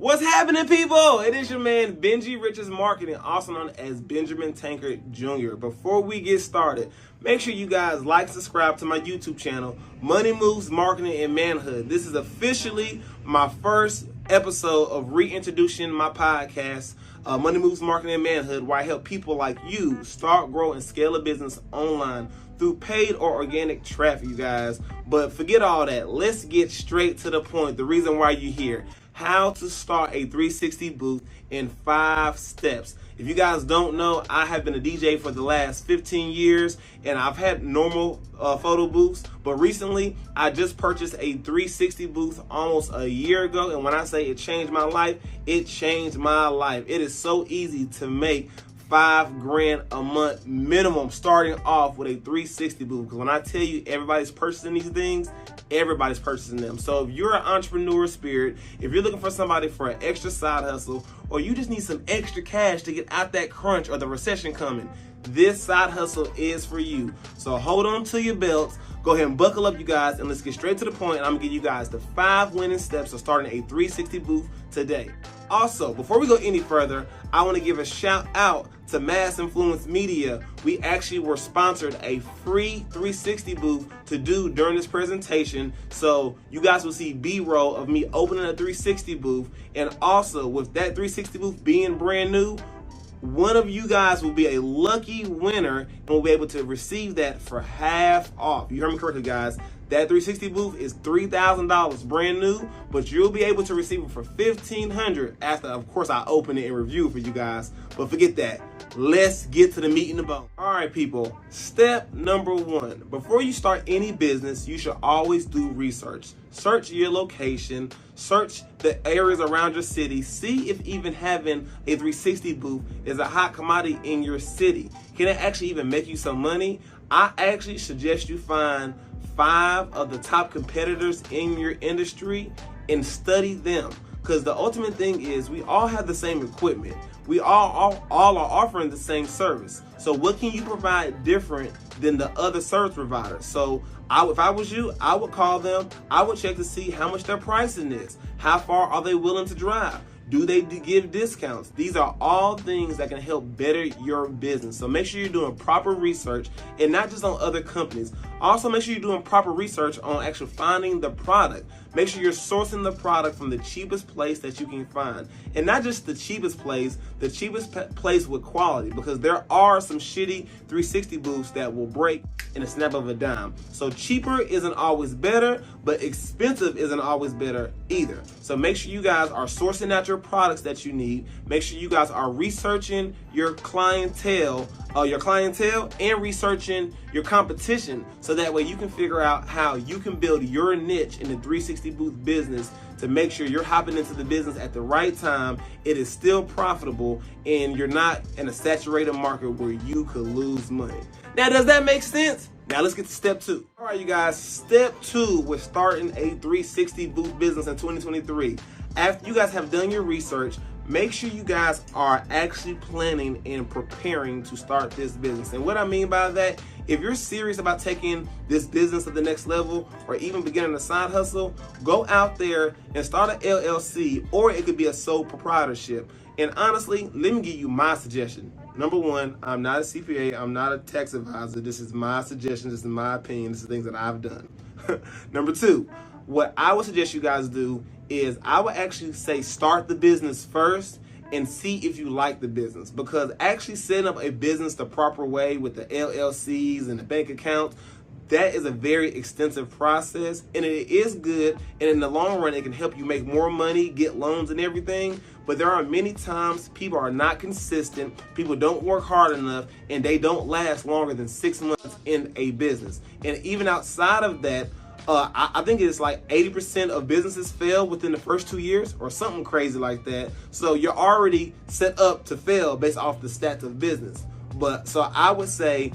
What's happening, people? It is your man Benji Richards Marketing, also known as Benjamin Tankard Jr. Before we get started, make sure you guys like, subscribe to my YouTube channel, Money Moves Marketing and Manhood. This is officially my first episode of reintroducing my podcast, Money Moves Marketing and Manhood, where I help people like you start, grow, and scale a business online through paid or organic traffic, you guys. But forget all that. Let's get straight to the point. The reason why you're here. How to start a 360 booth in 5 steps. If you guys don't know, I have been a DJ for the last 15 years and I've had normal photo booths, but recently I just purchased a 360 booth almost a year ago, and when I say it changed my life, it changed my life. It is so easy to make $5 grand a month minimum starting off with a 360 booth, because when I tell you everybody's purchasing these things, everybody's purchasing them. So if you're an entrepreneur spirit, if you're looking for somebody for an extra side hustle, or you just need some extra cash to get out that crunch or the recession coming, this side hustle is for you. So hold on to your belts, go ahead and buckle up, you guys, and let's get straight to the point. And I'm gonna give you guys the 5 winning steps of starting a 360 booth today. Also, before we go any further, I want to give a shout out to Mass Influence Media. We actually were sponsored a free 360 booth to do during this presentation. So you guys will see B-roll of me opening a 360 booth. And also with that 360 booth being brand new, one of you guys will be a lucky winner and will be able to receive that for half off. You heard me correctly, guys. That 360 booth is $3,000 brand new, but you'll be able to receive it for $1,500 after, of course, I open it and review it for you guys. But forget that. Let's get to the meat and the bone. All right, people. Step number 1. Before you start any business, you should always do research. Search your location, search the areas around your city, see if even having a 360 booth is a hot commodity in your city. Can it actually even make you some money? I actually suggest you find 5 of the top competitors in your industry and study them, because the ultimate thing is we all have the same equipment. We all are offering the same service. So what can you provide different than the other service providers? So if I was you, I would call them. I would check to see how much their pricing is. How far are they willing to drive? Do they give discounts? These are all things that can help better your business. So make sure you're doing proper research, and not just on other companies. Also make sure you're doing proper research on actually finding the product. Make sure you're sourcing the product from the cheapest place that you can find. And not just the cheapest place with quality, because there are some shitty 360 booths that will break in a snap of a dime. So cheaper isn't always better, but expensive isn't always better either. So make sure you guys are sourcing out your products that you need. Make sure you guys are researching your clientele and researching your competition, so that way you can figure out how you can build your niche in the 360 booth business to make sure you're hopping into the business at the right time. It is still profitable and you're not in a saturated market where you could lose money. Now, does that make sense? Now let's get to step 2. All right, you guys, step 2 with starting a 360 booth business in 2023. After you guys have done your research, make sure you guys are actually planning and preparing to start this business. And what I mean by that, if you're serious about taking this business to the next level, or even beginning a side hustle, go out there and start an LLC, or it could be a sole proprietorship. And honestly, let me give you my suggestion. Number 1, I'm not a CPA, I'm not a tax advisor. This is my suggestion, this is my opinion, this is things that I've done. Number 2, what I would suggest you guys do is I would actually say start the business first and see if you like the business, because actually setting up a business the proper way with the LLCs and the bank accounts, that is a very extensive process, and it is good, and in the long run it can help you make more money, get loans and everything. But there are many times people are not consistent, people don't work hard enough, and they don't last longer than 6 months in a business. And even outside of that, I think it's like 80% of businesses fail within the first 2 years or something crazy like that. So you're already set up to fail based off the stats of business. But so I would say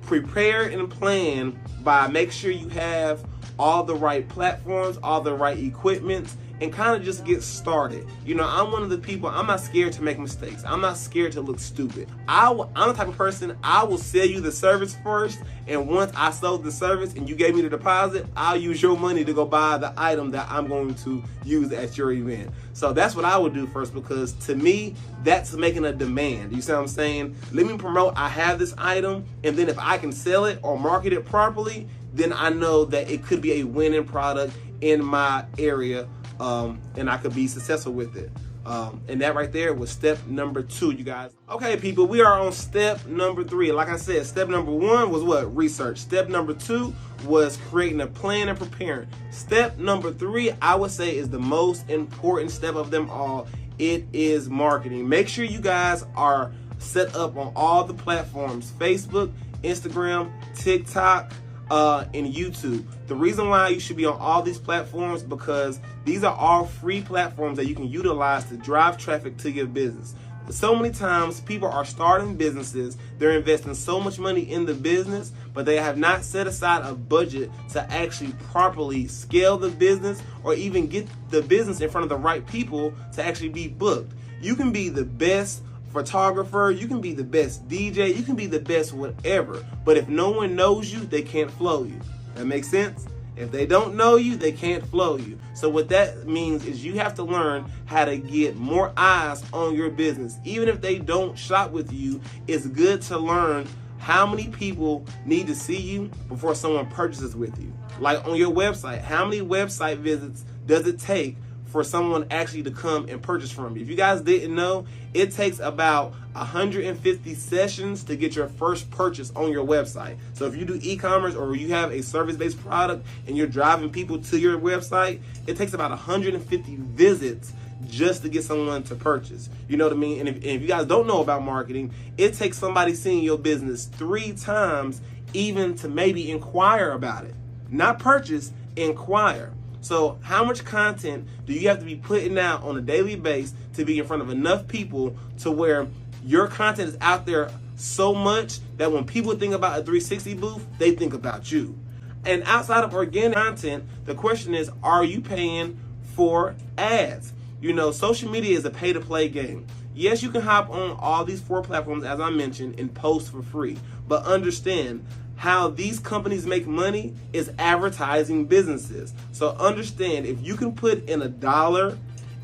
prepare and plan by make sure you have all the right platforms, all the right equipment, and kind of just get started. You know, I'm one of the people, I'm not scared to make mistakes. I'm not scared to look stupid. I'm the type of person, I will sell you the service first, and once I sold the service and you gave me the deposit, I'll use your money to go buy the item that I'm going to use at your event. So that's what I would do first, because to me, that's making a demand. You see what I'm saying? Let me promote, I have this item, and then if I can sell it or market it properly, then I know that it could be a winning product in my area, and I could be successful with it. And that right there was step number 2, you guys. Okay, people, we are on step number 3. Like I said, step number 1 was what? Research. Step number 2 was creating a plan and preparing. Step number 3, I would say, is the most important step of them all. It is marketing. Make sure you guys are set up on all the platforms: Facebook, Instagram, TikTok, and YouTube. The reason why you should be on all these platforms, because these are all free platforms that you can utilize to drive traffic to your business. So many times people are starting businesses, they're investing so much money in the business, but they have not set aside a budget to actually properly scale the business or even get the business in front of the right people to actually be booked. You can be the best photographer, you can be the best DJ, you can be the best whatever, but if no one knows you, they can't flow you. That makes sense? If they don't know you, they can't flow you. So what that means is you have to learn how to get more eyes on your business. Even if they don't shop with you, it's good to learn how many people need to see you before someone purchases with you. Like on your website, how many website visits does it take for someone actually to come and purchase from you? If you guys didn't know, it takes about 150 sessions to get your first purchase on your website. So if you do e-commerce or you have a service-based product and you're driving people to your website, it takes about 150 visits just to get someone to purchase. You know what I mean? And if you guys don't know about marketing, it takes somebody seeing your business 3 times even to maybe inquire about it. Not purchase, inquire. So how much content do you have to be putting out on a daily basis to be in front of enough people to where your content is out there so much that when people think about a 360 booth, they think about you? And outside of organic content, the question is, are you paying for ads? You know, social media is a pay-to-play game. Yes, you can hop on all these 4 platforms, as I mentioned, and post for free. But understand, how these companies make money is advertising businesses. So understand, if you can put in $1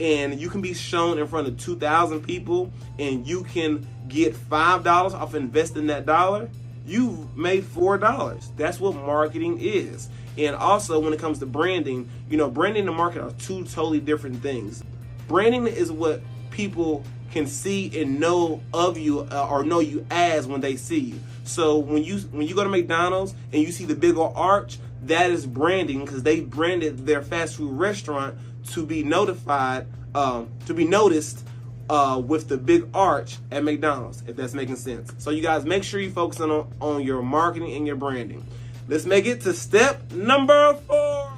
and you can be shown in front of 2,000 people and you can get $5 off investing that dollar, you've made $4. That's what marketing is. And also when it comes to branding, you know, branding and marketing are 2 totally different things. Branding is what people can see and know of you, or know you as when they see you. So when you go to McDonald's and you see the big old arch, that is branding, because they branded their fast food restaurant to be notified, to be noticed with the big arch at McDonald's, if that's making sense. So you guys, make sure you focus on your marketing and your branding. Let's make it to step number 4.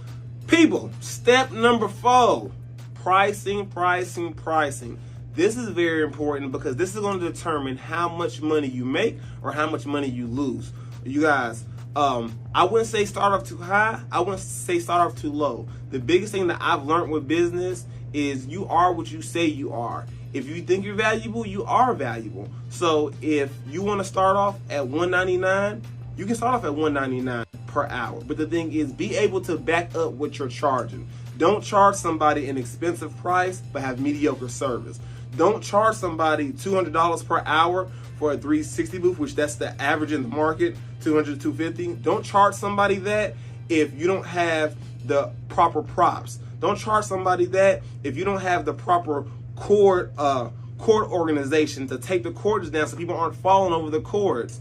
People, step number 4, pricing, pricing, pricing. This is very important because this is going to determine how much money you make or how much money you lose. You guys, I wouldn't say start off too high. I wouldn't say start off too low. The biggest thing that I've learned with business is you are what you say you are. If you think you're valuable, you are valuable. So if you want to start off at $1.99, you can start off at $1.99 per hour. But the thing is, be able to back up what you're charging. Don't charge somebody an expensive price but have mediocre service. Don't charge somebody $200 per hour for a 360 booth, which that's the average in the market, $200 to $250. Don't charge somebody that if you don't have the proper props. Don't charge somebody that if you don't have the proper cord organization to take the cords down so people aren't falling over the cords.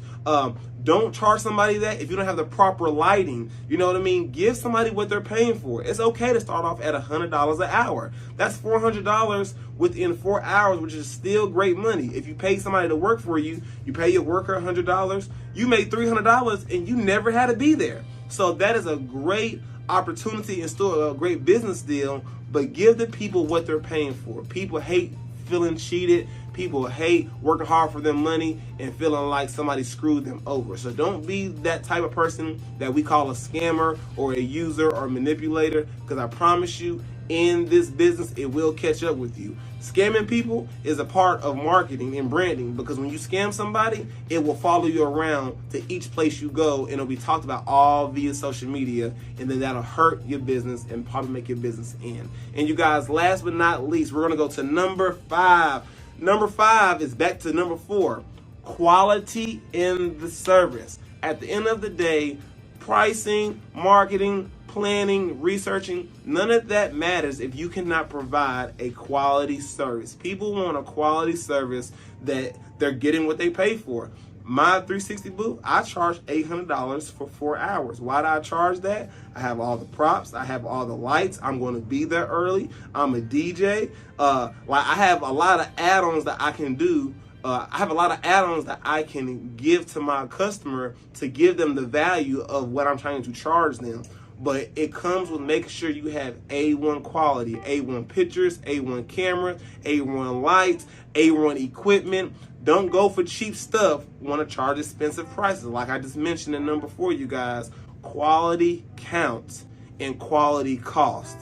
Don't charge somebody that if you don't have the proper lighting. You know what I mean? Give somebody what they're paying for. It's okay to start off at $100 an hour. That's $400 within 4 hours, which is still great money. If you pay somebody to work for you, you pay your worker $100, you made $300 and you never had to be there. So that is a great opportunity and still a great business deal, but give the people what they're paying for. People hate feeling cheated. People hate working hard for their money and feeling like somebody screwed them over. So don't be that type of person that we call a scammer or a user or manipulator, because I promise you, in this business, it will catch up with you. Scamming people is a part of marketing and branding, because when you scam somebody, it will follow you around to each place you go, and it'll be talked about all via social media, and then that'll hurt your business and probably make your business end. And you guys, last but not least, we're going to go to number 5. Number 5 is back to number 4. Quality in the service. At the end of the day, pricing, marketing, planning, researching, none of that matters if you cannot provide a quality service. People want a quality service that they're getting what they pay for. My 360 booth, I charge $800 for 4 hours. Why do I charge that? I have all the props. I have all the lights. I'm going to be there early. I'm a DJ. I have a lot of add-ons that I can do. I have a lot of add-ons that I can give to my customer to give them the value of what I'm trying to charge them. But it comes with making sure you have A1 quality, A1 pictures, A1 camera, A1 lights, A1 equipment. Don't go for cheap stuff. Want to charge expensive prices. Like I just mentioned in number 4, you guys, quality counts and quality cost.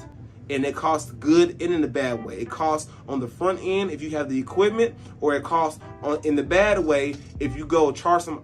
And it costs good and in a bad way. It costs on the front end if you have the equipment, or it costs in the bad way if you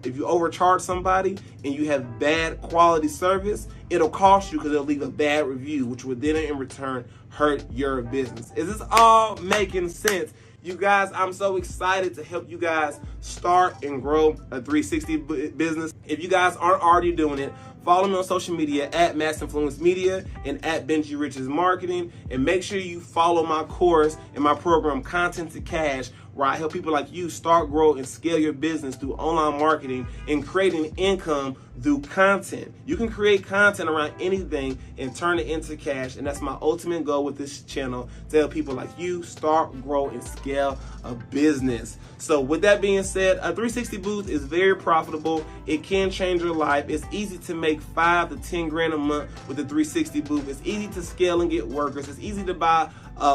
if you overcharge somebody and you have bad quality service. It'll cost you because it'll leave a bad review, which will then in return hurt your business. Is this all making sense? You guys, I'm so excited to help you guys start and grow a 360 business. If you guys aren't already doing it, follow me on social media at Mass Influence Media and at Benji Riches Marketing. And make sure you follow my course and my program, Content to Cash, where I help people like you start, grow, and scale your business through online marketing and creating income through content. You can create content around anything and turn it into cash. And that's my ultimate goal with this channel, to help people like you start, grow, and scale a business. So with that being said, a 360 booth is very profitable. It can change your life. It's easy to make 5 to 10 grand a month with a 360 booth. It's easy to scale and get workers. It's easy to buy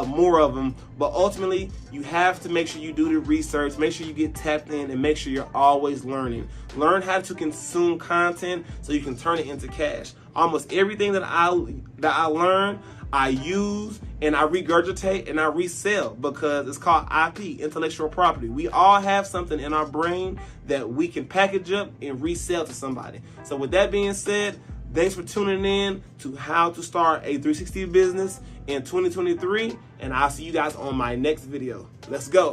more of them, but ultimately you have to make sure you do the research, make sure you get tapped in, and make sure you're always learning. Learn how to consume content so you can turn it into cash. Almost everything that I learn, I use and I regurgitate and I resell, because it's called IP, intellectual property. We all have something in our brain that we can package up and resell to somebody. So with that being said, thanks for tuning in to how to start a 360 business in 2023, and I'll see you guys on my next video. Let's go.